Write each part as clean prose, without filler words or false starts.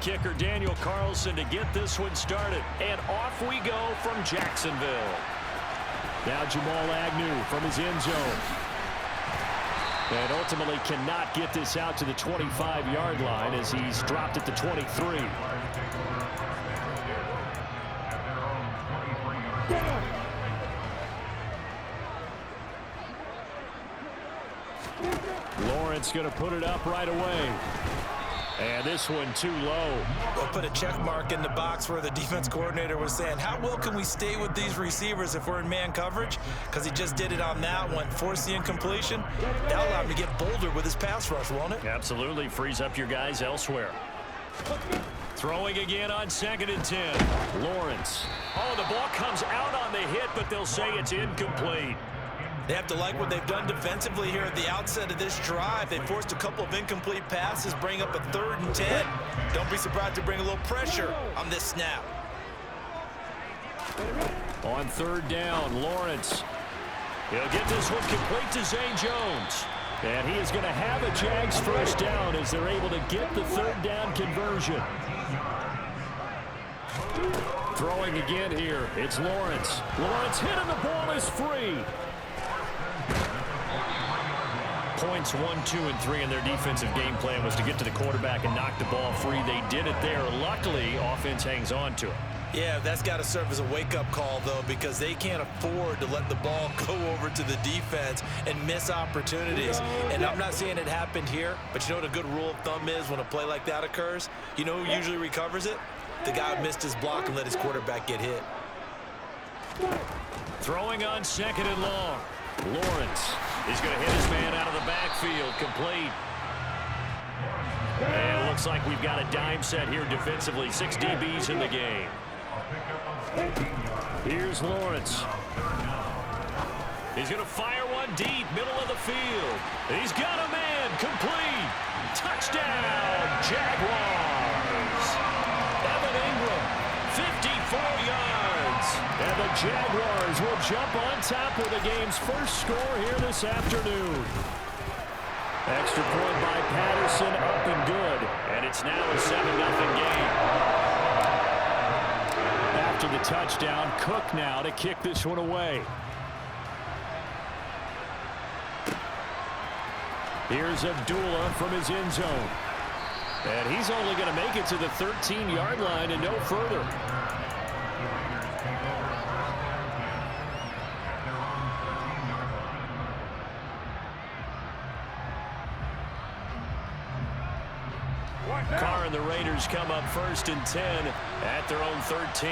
kicker Daniel Carlson to get this one started. And off we go from Jacksonville. Now Jamal Agnew from his end zone. And ultimately cannot get this out to the 25-yard line as he's dropped at the 23. Lawrence going to put it up right away. And this one too low. We'll put a check mark in the box where the defense coordinator was saying, how well can we stay with these receivers if we're in man coverage? Because he just did it on that one. Force the incompletion. That'll allow him to get bolder with his pass rush, won't it? Absolutely. Frees up your guys elsewhere. Throwing again on 2nd and 10. Lawrence. Oh, the ball comes out on the hit, but they'll say it's incomplete. They have to like what they've done defensively here at the outset of this drive. They forced a couple of incomplete passes, bring up a 3rd and 10. Don't be surprised to bring a little pressure on this snap. On 3rd down, Lawrence. He'll get this one complete to Zay Jones. And he is going to have a Jags first down as they're able to get the 3rd down conversion. Throwing again here, it's Lawrence. Lawrence hit and the ball is free. Points 1, 2, and 3 in their defensive game plan was to get to the quarterback and knock the ball free. They did it there. Luckily, offense hangs on to it. Yeah, that's got to serve as a wake-up call, though, because they can't afford to let the ball go over to the defense and miss opportunities. And I'm not saying it happened here, but you know what a good rule of thumb is when a play like that occurs? You know who usually recovers it? The guy who missed his block and let his quarterback get hit. Throwing on 2nd and long. Lawrence is going to hit his man out of the backfield, complete. And it looks like we've got a dime set here defensively. 6 DBs in the game. Here's Lawrence. He's going to fire one deep, middle of the field. He's got a man, complete. Touchdown, Jaguars. Evan Ingram, 54 yards. And the Jaguars will jump on top with the game's first score here this afternoon. Extra point by Patterson, up and good. And it's now a 7-0 game. After the touchdown, Cook now to kick this one away. Here's Abdullah from his end zone. And he's only going to make it to the 13-yard line and no further. Carr and the Raiders come up 1st and 10 at their own 13.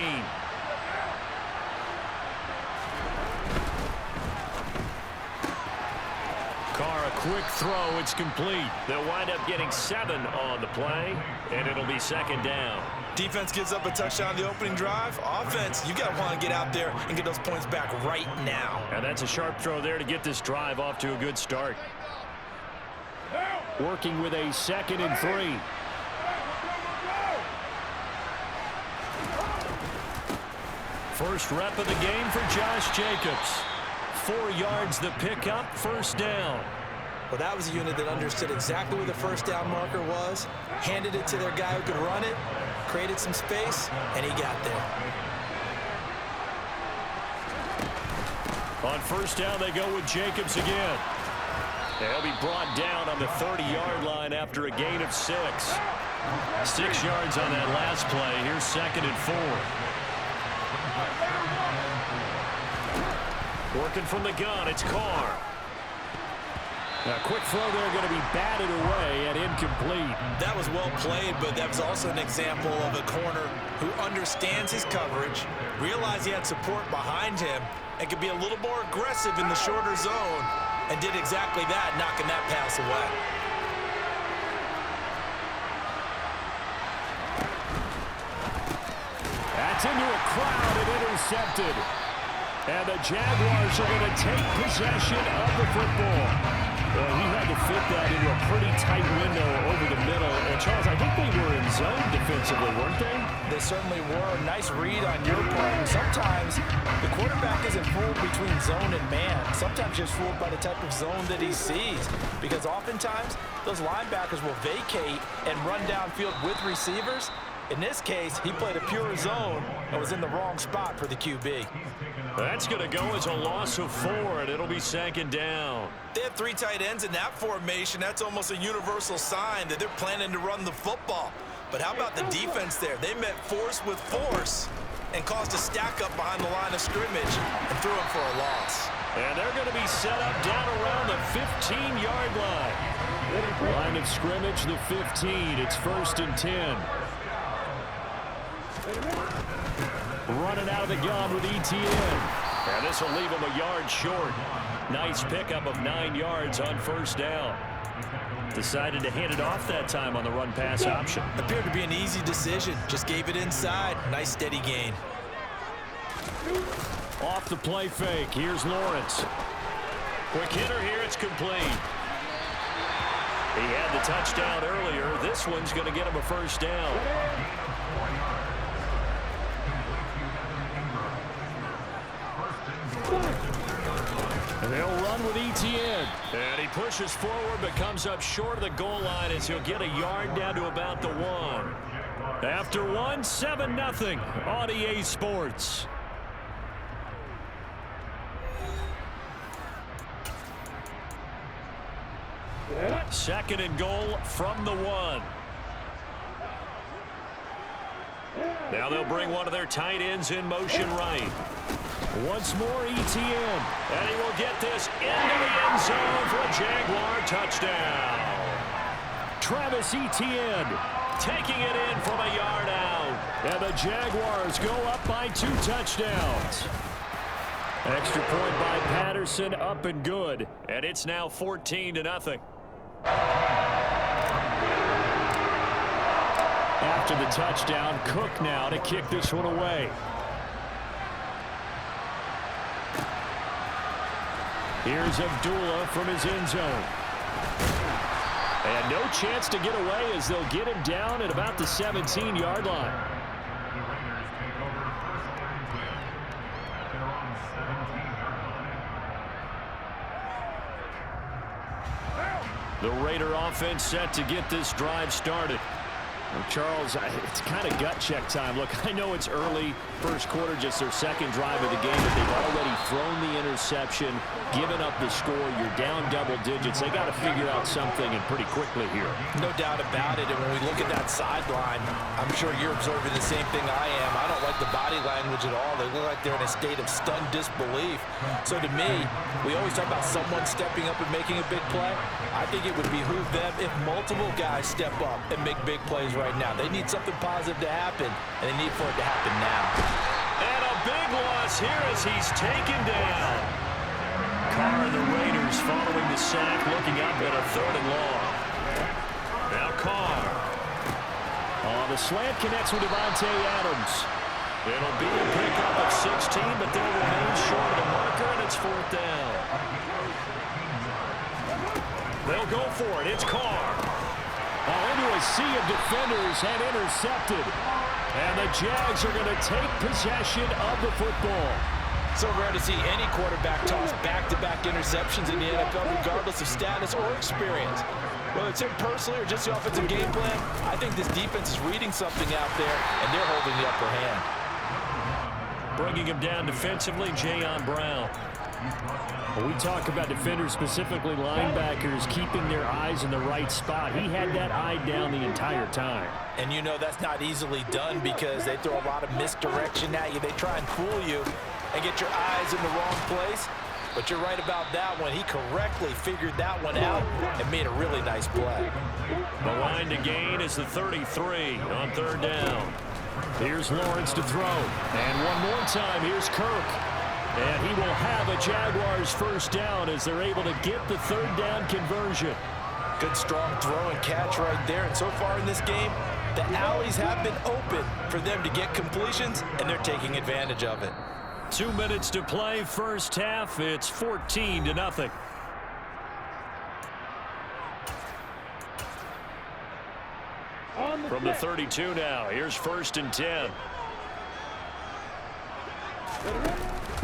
Carr, a quick throw. It's complete. They'll wind up getting 7 on the play, and it'll be 2nd down. Defense gives up a touchdown the opening drive. Offense, you got to want to get out there and get those points back right now. And that's a sharp throw there to get this drive off to a good start. Working with a 2nd and 3. First rep of the game for Josh Jacobs. 4 yards the pickup, 1st down. Well, that was a unit that understood exactly where the 1st down marker was, handed it to their guy who could run it, created some space, and he got there. On 1st down, they go with Jacobs again. They'll be brought down on the 30-yard line after a gain of 6. 6 yards on that last play. Here's 2nd and 4. Working from the gun, it's Carr. A quick throw there going to be batted away and incomplete. That was well played, but that was also an example of a corner who understands his coverage, realized he had support behind him, and could be a little more aggressive in the shorter zone, and did exactly that, knocking that pass away. That's into a crowd and intercepted. And the Jaguars are going to take possession of the football. Well, he had to fit that into a pretty tight window over the middle. And, Charles, I think they were in zone defensively, weren't they? They certainly were. Nice read on your part. And sometimes the quarterback isn't fooled between zone and man. Sometimes just fooled by the type of zone that he sees. Because oftentimes, those linebackers will vacate and run downfield with receivers. In this case, he played a pure zone and was in the wrong spot for the QB. That's going to go as a loss of 4, and it'll be second down. They have 3 tight ends in that formation. That's almost a universal sign that they're planning to run the football. But how about the defense there? They met force with force and caused a stack up behind the line of scrimmage and threw him for a loss. And they're going to be set up down around the 15-yard line. Line of scrimmage, the 15. It's 1st and 10. Running out of the gun with ETN. And this will leave him a yard short. Nice pickup of 9 yards on 1st down. Decided to hand it off that time on the run-pass option. Appeared to be an easy decision. Just gave it inside. Nice steady gain. Off the play fake. Here's Lawrence. Quick hitter here. It's complete. He had the touchdown earlier. This one's going to get him a 1st down. And they'll run with ETN. And he pushes forward but comes up short of the goal line as he'll get a yard down to about the 1. After 1, 7-0 on EA Sports. Second and goal from the 1. Now they'll bring one of their tight ends in motion right. Once more ETN. And he will get this into the end zone for a Jaguar touchdown. Travis Etienne taking it in from a yard out. And the Jaguars go up by 2 touchdowns. Extra point by Patterson, up and good. And it's now 14-0. After the touchdown, Cook now to kick this one away. Here's Abdullah from his end zone. And no chance to get away as they'll get him down at about the 17-yard line. The Raider offense set to get this drive started. Well, Charles, it's kind of gut check time. Look, I know it's early, 1st quarter, just their 2nd drive of the game, but they've already thrown the interception, given up the score. You're down double digits. They got to figure out something, and pretty quickly here. No doubt about it. And when we look at that sideline, I'm sure you're observing the same thing I am. I don't like the body language at all. They look like they're in a state of stunned disbelief. So to me, we always talk about someone stepping up and making a big play. I think it would behoove them if multiple guys step up and make big plays right now. They need something positive to happen, and they need for it to happen now. And a big loss here as he's taken down. Carr and the Raiders following the sack, looking up at a 3rd and long. Now Carr. The slant connects with Devontae Adams. It'll be a pickup of 16, but they'll remain short of the marker, and it's 4th down. They'll go for it. It's Carr. Into a sea of defenders and intercepted. And the Jags are going to take possession of the football. So rare to see any quarterback toss back-to-back interceptions in the NFL, regardless of status or experience. Whether it's him personally or just the offensive game plan, I think this defense is reading something out there, and they're holding the upper hand. Bringing him down defensively, Jayon Brown. When we talk about defenders, specifically linebackers, keeping their eyes in the right spot, he had that eye down the entire time. And you know that's not easily done because they throw a lot of misdirection at you. They try and fool you and get your eyes in the wrong place. But you're right about that one. He correctly figured that one out and made a really nice play. The line to gain is the 33 on 3rd down. Here's Lawrence to throw. And one more time, here's Kirk. And he will have a Jaguars 1st down as they're able to get the 3rd down conversion. Good strong throw and catch right there. And so far in this game, the alleys have been open for them to get completions, and they're taking advantage of it. 2 minutes to play, 1st half. It's 14-0. From the 32 now, here's 1st and 10.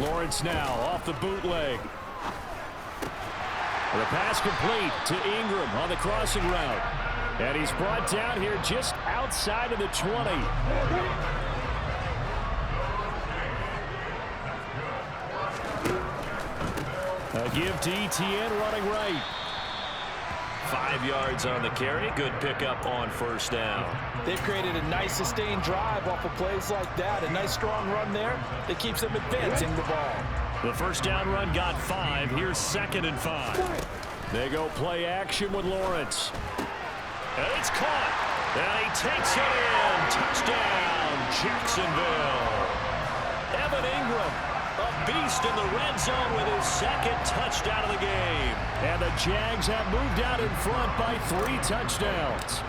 Lawrence now off the bootleg. The pass complete to Ingram on the crossing route. And he's brought down here just outside of the 20. A give to Etienne running right. 5 yards on the carry. Good pickup on 1st down. They've created a nice sustained drive off of plays like that. A nice strong run there that keeps them advancing the ball. The 1st down run got 5. Here's 2nd and 5. They go play action with Lawrence. And it's caught. And he takes it in. Touchdown, Jacksonville. Evan Ingram, a beast in the red zone with his 2nd touchdown of the game. And the Jags have moved out in front by 3 touchdowns.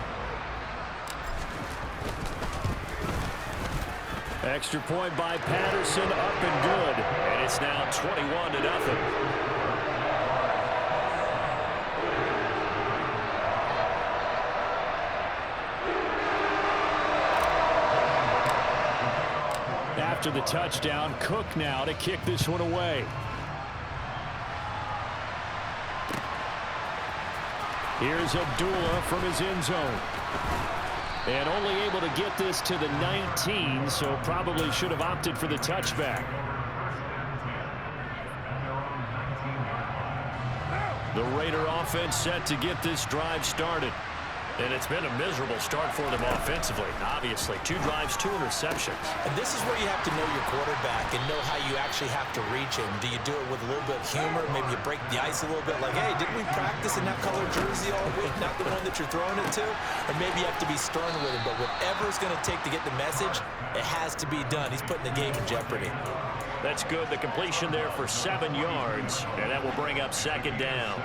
Extra point by Patterson, up and good. And it's now 21-0. After the touchdown, Cook now to kick this one away. Here's Abdullah from his end zone. And only able to get this to the 19, so probably should have opted for the touchback. The Raider offense set to get this drive started. And it's been a miserable start for them offensively. Obviously, 2 drives, 2 interceptions. And this is where you have to know your quarterback and know how you actually have to reach him. Do you do it with a little bit of humor? Maybe you break the ice a little bit like, hey, didn't we practice in that color jersey all week? Not the one that you're throwing it to? Or maybe you have to be stern with him. But whatever it's going to take to get the message, it has to be done. He's putting the game in jeopardy. That's good. The completion there for 7 yards. And that will bring up 2nd down.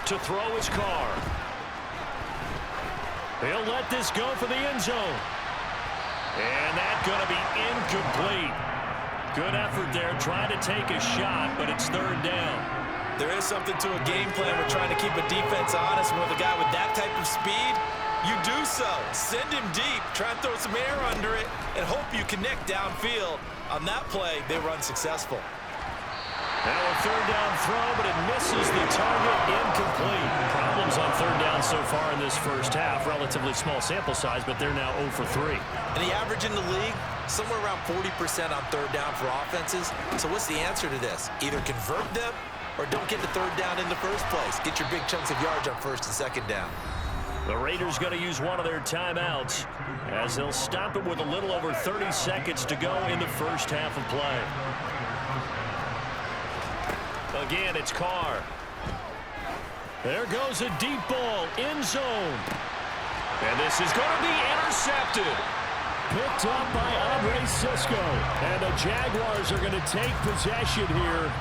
To throw his car. He'll let this go for the end zone. And that's going to be incomplete. Good effort there, trying to take a shot, but it's 3rd down. There is something to a game plan with trying to keep a defense honest. With a guy with that type of speed, you do so. Send him deep, try and throw some air under it, and hope you connect downfield. On that play, they were unsuccessful. Now a 3rd down throw, but it misses the target, incomplete. Problems on 3rd down so far in this 1st half. Relatively small sample size, but they're now 0 for 3. And the average in the league, somewhere around 40% on 3rd down for offenses. So what's the answer to this? Either convert them or don't get the 3rd down in the first place. Get your big chunks of yards on 1st and 2nd down. The Raiders going to use one of their timeouts as they'll stop it with a little over 30 seconds to go in the 1st half of play. Again, it's Carr. There goes a deep ball, end zone. And this is going to be intercepted. Picked up by Andre Sisco. And the Jaguars are going to take possession here.